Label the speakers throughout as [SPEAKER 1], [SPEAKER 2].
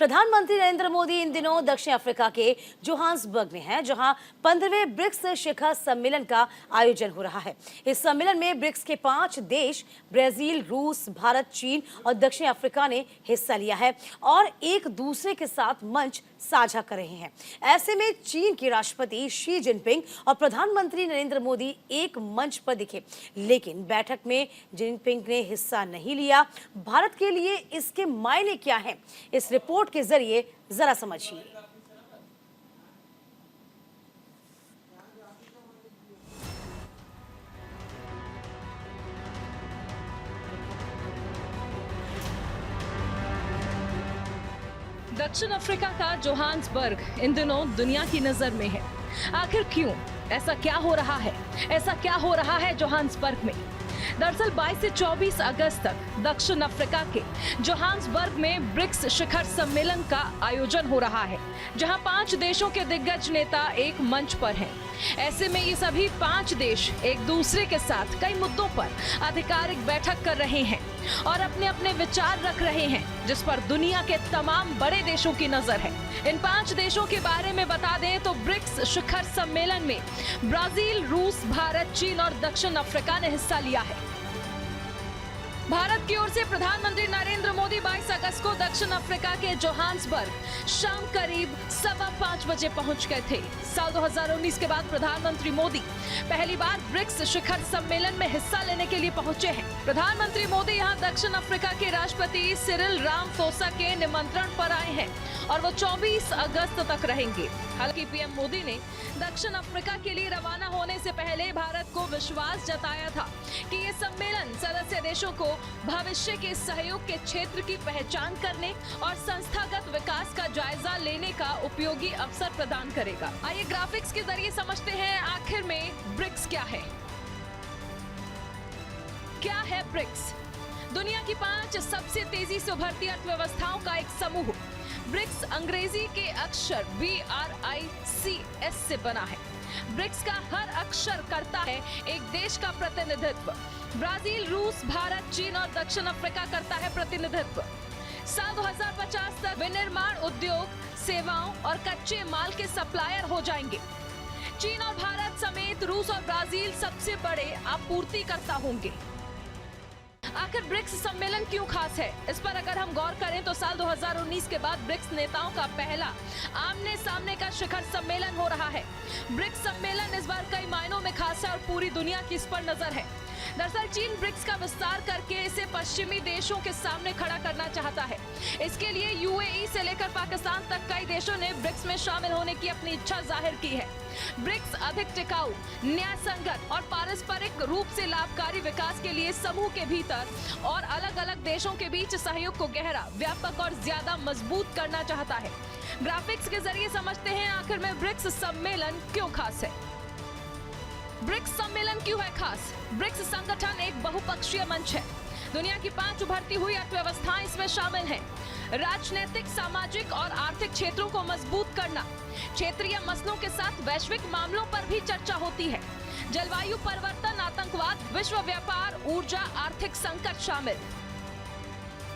[SPEAKER 1] प्रधानमंत्री नरेंद्र मोदी इन दिनों दक्षिण अफ्रीका के जोहान्सबर्ग में हैं, जहां 15वें ब्रिक्स शिखर सम्मेलन का आयोजन हो रहा है। इस सम्मेलन में ब्रिक्स के 5 देश ब्राजील, रूस, भारत, चीन और दक्षिण अफ्रीका ने हिस्सा लिया है और एक दूसरे के साथ मंच साझा कर रहे हैं। ऐसे में चीन के राष्ट्रपति शी जिनपिंग और प्रधानमंत्री नरेंद्र मोदी एक मंच पर दिखे, लेकिन बैठक में जिनपिंग ने हिस्सा नहीं लिया। भारत के लिए इसके मायने क्या हैं? इस रिपोर्ट के जरिए जरा समझिए।
[SPEAKER 2] दक्षिण अफ्रीका का जोहान्सबर्ग इन दिनों दुनिया की नजर में है। आखिर क्यों? ऐसा क्या हो रहा है? ऐसा क्या हो रहा है जोहान्सबर्ग में? दरअसल 22 से 24 अगस्त तक दक्षिण अफ्रीका के जोहान्सबर्ग में ब्रिक्स शिखर सम्मेलन का आयोजन हो रहा है, जहां 5 देशों के दिग्गज नेता एक मंच पर हैं। ऐसे में ये सभी 5 देश एक दूसरे के साथ कई मुद्दों पर आधिकारिक बैठक कर रहे हैं और अपने अपने विचार रख रहे हैं, जिस पर दुनिया के तमाम बड़े देशों की नजर है। इन 5 देशों के बारे में बता दें तो ब्रिक्स शिखर सम्मेलन में ब्राजील, रूस, भारत, चीन और दक्षिण अफ्रीका ने हिस्सा लिया है। भारत की ओर से प्रधानमंत्री नरेंद्र मोदी 22 अगस्त को दक्षिण अफ्रीका के जोहान्सबर्ग शाम करीब 5:15 बजे पहुंच गए थे। साल 2019 के बाद प्रधानमंत्री मोदी पहली बार ब्रिक्स शिखर सम्मेलन में हिस्सा लेने के लिए पहुंचे हैं। प्रधानमंत्री मोदी यहां दक्षिण अफ्रीका के राष्ट्रपति सिरिल रामाफोसा के निमंत्रण पर आए हैं और वो 24 अगस्त तक रहेंगे। हालांकि पीएम मोदी ने दक्षिण अफ्रीका के लिए रवाना होने से पहले भारत को विश्वास जताया था कि ये सम्मेलन सदस्य देशों को भविष्य के सहयोग के क्षेत्र की पहचान करने और संस्थागत विकास का जायजा लेने का उपयोगी अवसर प्रदान करेगा। आइए ग्राफिक्स के जरिए समझते हैं आखिर में ब्रिक्स क्या है। क्या है ब्रिक्स? दुनिया की 5 सबसे तेजी से उभरती अर्थव्यवस्थाओं का एक समूह। ब्रिक्स अंग्रेजी के अक्षर BRICS से बना है। ब्रिक्स का हर अक्षर करता है एक देश का प्रतिनिधित्व। ब्राजील, रूस, भारत, चीन और दक्षिण अफ्रीका करता है प्रतिनिधित्व। साल 2050 तक विनिर्माण उद्योग, सेवाओं और कच्चे माल के सप्लायर हो जाएंगे। चीन और भारत समेत रूस और ब्राजील सबसे बड़े आपूर्तिकर्ता होंगे। आखिर ब्रिक्स सम्मेलन क्यों खास है? इस पर अगर हम गौर करें तो साल 2019 के बाद ब्रिक्स नेताओं का पहला आमने सामने का शिखर सम्मेलन हो रहा है। ब्रिक्स सम्मेलन इस बार कई मायनों में खास है और पूरी दुनिया की इस पर नजर है। दरअसल चीन ब्रिक्स का विस्तार करके इसे पश्चिमी देशों के सामने खड़ा करना चाहता है। इसके लिए UAE से लेकर पाकिस्तान तक कई देशों ने ब्रिक्स में शामिल होने की अपनी इच्छा जाहिर की है। ब्रिक्स अधिक टिकाऊ, न्यायसंगत और पारस्परिक रूप से लाभकारी विकास के लिए समूह के भीतर और अलग अलग देशों के बीच सहयोग को गहरा, व्यापक और ज्यादा मजबूत करना चाहता है। ग्राफिक्स के जरिए समझते हैं आखिर में ब्रिक्स सम्मेलन क्यों खास है। ब्रिक्स सम्मेलन क्यों है खास? ब्रिक्स संगठन एक बहुपक्षीय मंच है। दुनिया की 5 उभरती हुई अर्थव्यवस्थाएं इसमें शामिल हैं। राजनीतिक, सामाजिक और आर्थिक क्षेत्रों को मजबूत करना, क्षेत्रीय मसलों के साथ वैश्विक मामलों पर भी चर्चा होती है। जलवायु परिवर्तन, आतंकवाद, विश्व व्यापार, ऊर्जा, आर्थिक संकट शामिल।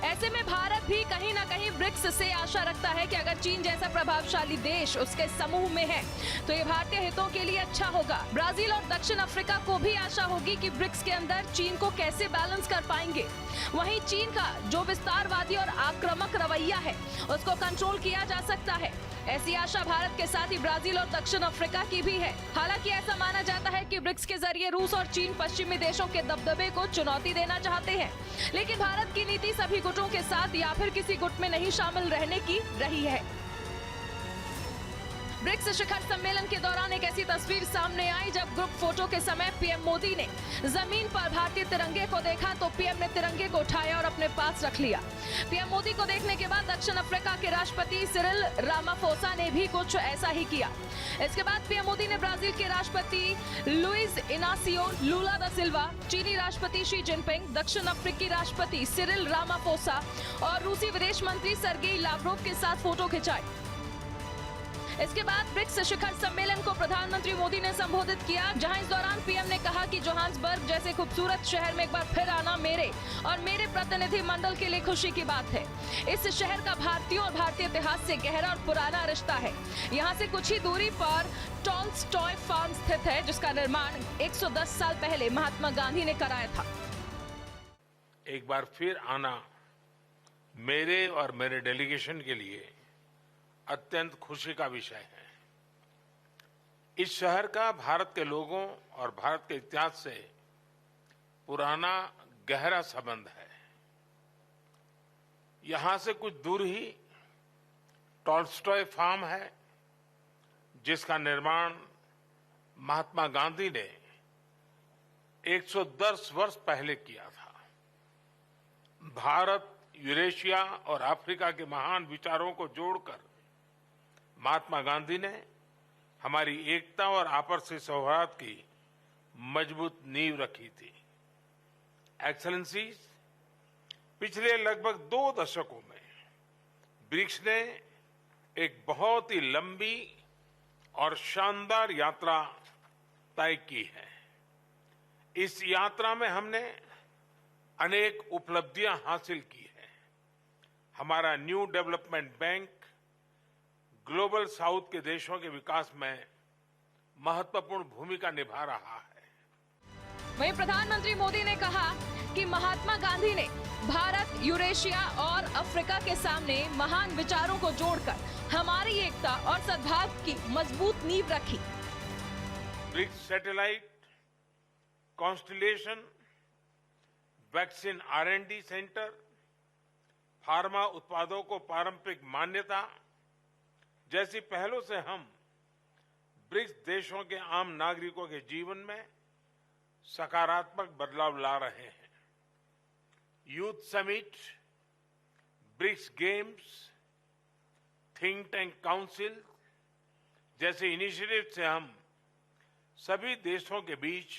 [SPEAKER 2] ऐसे में भारत भी कहीं ना कहीं ब्रिक्स से आशा रखता है कि अगर चीन जैसा प्रभावशाली देश उसके समूह में है तो ये भारतीय हितों के लिए अच्छा होगा। ब्राजील और दक्षिण अफ्रीका को भी आशा होगी कि ब्रिक्स के अंदर चीन को कैसे बैलेंस कर पाएंगे। वहीं चीन का जो विस्तारवादी और आक्रामक रवैया है उसको कंट्रोल किया जा सकता है। ऐसी आशा भारत के साथ ही ब्राजील और दक्षिण अफ्रीका की भी है। हालांकि ऐसा माना जाता है कि ब्रिक्स के जरिए रूस और चीन पश्चिमी देशों के दबदबे को चुनौती देना चाहते हैं, लेकिन भारत की नीति सभी गुटों के साथ या फिर किसी गुट में नहीं शामिल रहने की रही है। ब्रिक्स शिखर सम्मेलन के दौरान एक ऐसी तस्वीर सामने आई जब ग्रुप फोटो के समय पीएम मोदी ने जमीन पर भारतीय तिरंगे को देखा तो पीएम ने तिरंगे को उठाया और अपने पास रख लिया। पीएम मोदी को देखने के बाद दक्षिण अफ्रीका के राष्ट्रपति सिरिल रामाफोसा ने भी कुछ ऐसा ही किया। इसके बाद पीएम मोदी ने ब्राजील के राष्ट्रपति लुइस इनासियो लुला दा सिल्वा, चीनी राष्ट्रपति शी जिनपिंग, दक्षिण अफ्रीकी राष्ट्रपति सिरिल रामाफोसा और रूसी विदेश मंत्री सर्गेई लावरोव के साथ फोटो खिंचाई। इसके बाद ब्रिक्स शिखर सम्मेलन को प्रधानमंत्री मोदी ने संबोधित किया, जहां इस दौरान पीएम ने कहा कि जोहान्सबर्ग जैसे खूबसूरत शहर में एक बार फिर आना मेरे और मेरे प्रतिनिधि मंडल के लिए खुशी की बात है। इस शहर का भारतीयों और भारतीय इतिहास से गहरा और पुराना रिश्ता है। यहाँ से कुछ ही दूरी पर टॉल्स्टॉय फार्म स्थित है, जिसका निर्माण 110 साल पहले महात्मा गांधी ने कराया था।
[SPEAKER 3] एक बार फिर आना मेरे और मेरे डेलीगेशन के लिए अत्यंत खुशी का विषय है। इस शहर का भारत के लोगों और भारत के इतिहास से पुराना गहरा संबंध है। यहां से कुछ दूर ही टॉल्स्टॉय फार्म है, जिसका निर्माण महात्मा गांधी ने 110 वर्ष पहले किया था। भारत, यूरेशिया और अफ्रीका के महान विचारों को जोड़कर महात्मा गांधी ने हमारी एकता और आपसी सौहार्द की मजबूत नींव रखी थी। एक्सेलेंसीज, पिछले लगभग 2 दशकों में ब्रिक्स ने एक बहुत ही लंबी और शानदार यात्रा तय की है। इस यात्रा में हमने अनेक उपलब्धियां हासिल की है। हमारा new development bank global south के देशों के विकास में महत्वपूर्ण भूमिका निभा रहा है।
[SPEAKER 2] वहीं प्रधानमंत्री मोदी ने कहा कि महात्मा गांधी ने भारत, यूरेशिया और अफ्रीका के सामने महान विचारों को जोड़कर हमारी एकता और सद्भाव की मजबूत नींव रखी।
[SPEAKER 3] BRICS satellite, constellation, vaccine R&D centre, pharma उत्पादों को पारंपरिक मान्यता जैसी पहलों से हम ब्रिक्स देशों के आम नागरिकों के जीवन में सकारात्मक बदलाव ला रहे हैं। Youth summit, BRICS games, think tank council जैसे इनिशिएटिव से हम सभी देशों के बीच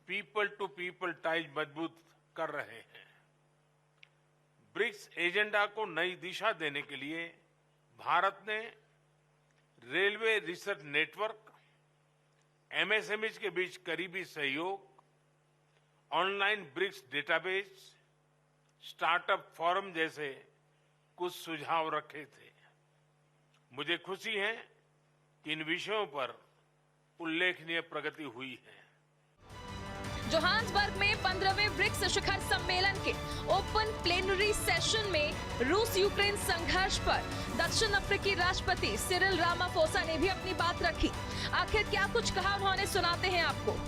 [SPEAKER 3] पीपल टू पीपल टाइज मजबूत कर रहे हैं। ब्रिक्स एजेंडा को नई दिशा देने के लिए भारत ने रेलवे रिसर्च नेटवर्क, MSMEs के बीच करीबी सहयोग, online BRICS database, startup forum जैसे कुछ सुझाव रखे थे। मुझे खुशी है कि इन विषयों पर उल्लेखनीय प्रगति हुई है।
[SPEAKER 2] जोहान्सबर्ग में 15वें ब्रिक्स शिखर सम्मेलन के ओपन प्लेनरी सेशन में रूस यूक्रेन संघर्ष पर दक्षिण अफ्रीकी राष्ट्रपति सिरिल रामाफोसा ने भी अपनी बात रखी। आखिर क्या कुछ कहा उन्होंने, सुनाते हैं आपको।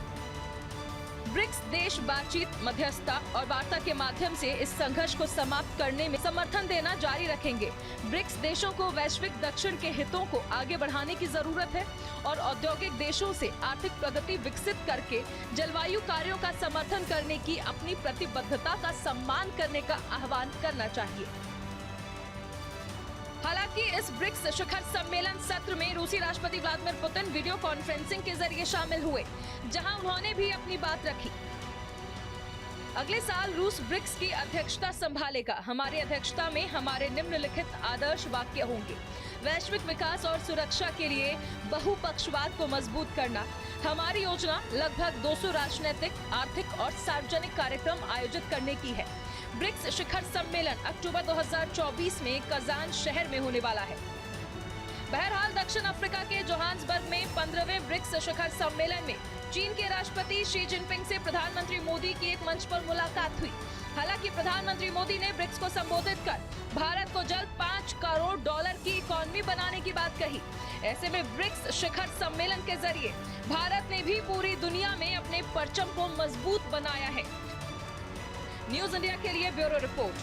[SPEAKER 2] ब्रिक्स देश बातचीत, मध्यस्थता और वार्ता के माध्यम से इस संघर्ष को समाप्त करने में समर्थन देना जारी रखेंगे। ब्रिक्स देशों को वैश्विक दक्षिण के हितों को आगे बढ़ाने की जरूरत है और औद्योगिक देशों से आर्थिक प्रगति विकसित करके जलवायु कार्यों का समर्थन करने की अपनी प्रतिबद्धता का सम्मान करने का आह्वान करना चाहिए। हालांकि इस ब्रिक्स शिखर सम्मेलन सत्र में रूसी राष्ट्रपति व्लादिमीर पुतिन वीडियो कॉन्फ्रेंसिंग के जरिए शामिल हुए, जहां उन्होंने भी अपनी बात रखी। अगले साल रूस ब्रिक्स की अध्यक्षता संभालेगा। हमारी अध्यक्षता में हमारे निम्नलिखित आदर्श वाक्य होंगे। वैश्विक विकास और सुरक्षा के लिए बहुपक्षवाद को मजबूत करना। हमारी योजना लगभग 200 राजनीतिक, आर्थिक और सार्वजनिक कार्यक्रम आयोजित करने की है। ब्रिक्स शिखर सम्मेलन अक्टूबर 2024 में कजान शहर में होने वाला है। बहरहाल दक्षिण अफ्रीका के जोहान्सबर्ग में 15वें ब्रिक्स शिखर सम्मेलन में चीन के राष्ट्रपति शी जिनपिंग से प्रधानमंत्री मोदी की एक मंच पर मुलाकात हुई। हालांकि प्रधानमंत्री मोदी ने ब्रिक्स को संबोधित कर भारत को जल्द $5 करोड़ की इकोनॉमी बनाने की बात कही। ऐसे में ब्रिक्स शिखर सम्मेलन के जरिए भारत ने भी पूरी दुनिया में अपने परचम को मजबूत बनाया है। न्यूज इंडिया के लिए ब्यूरो रिपोर्ट।